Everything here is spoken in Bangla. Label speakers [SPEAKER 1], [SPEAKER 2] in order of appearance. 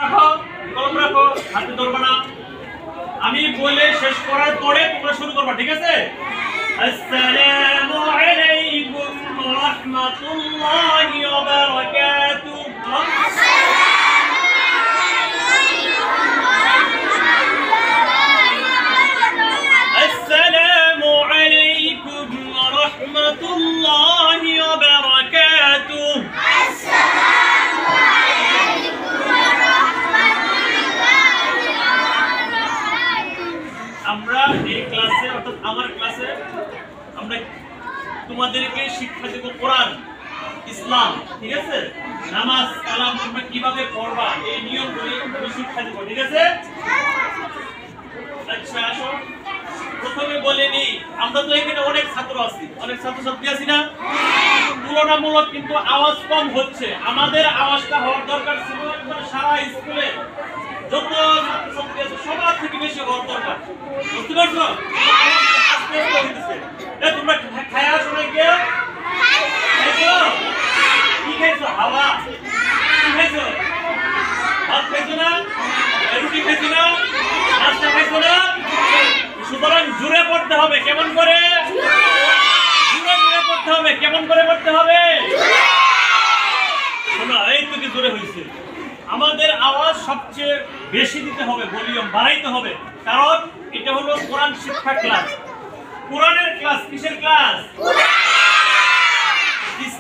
[SPEAKER 1] রাখো, কলম রাখো, হাতে ধরবে না। আমি বলে শেষ করার পরে তোমরা শুরু করবা, ঠিক আছে? আসসালামু আলাইকুম ওয়া রাহমাতুল্লাহি ওয়া বারাকাতুহু। আসসালামু আলাইকুম ওয়া রাহমাতুল্লাহি ওয়া বারাকাতুহু। আমরা এই ক্লাসে অর্থাৎ আমার ক্লাসে আমরা তোমাদেরকে শিক্ষা দেব কোরআন, ইসলাম, ঠিক আছে? নামাজ, কালাম তোমরা কিভাবে পড়বা এই নিয়মগুলি আমি শিক্ষা দেব, ঠিক আছে? আচ্ছা আসো, প্রথমে বলে নিই, আমরা তো এখানে অনেক ছাত্র আছি, অনেক ছাত্রছাত্রী আছি না? তুলনামূলক কিন্তু আওয়াজ কম হচ্ছে। আমাদের আওয়াজটা হওয়ার দরকার ছিল সারা স্কুলে যত ছাত্রছাত্রী আছে সবার থেকে বেশি হওয়ার দরকার। বুঝতে পারছো? আস্তে আস্তে হইতেছে। তোমরা খায়া আসো না কেউ? খাইছো? কি খাইছো? হাওয়া? কি খাইছো? ভাত খাইছো না? রুটি খাইছো না? নাস্তা খাইছো না? সুতরাং জোরে পড়তে হবে। কেমন করে? জোরে জোরে পড়তে হবে। কেমন করে পড়তে হবে? শোনো, এই তো কি জোরে হয়েছে। আমাদের আওয়াজ সবচেয়ে বেশি দিতে হবে, ভলিউম বাড়াইতে হবে, কারণ এটা হলো কোরআন শিক্ষা ক্লাস। কোরআনের ক্লাস। কিসের ক্লাস?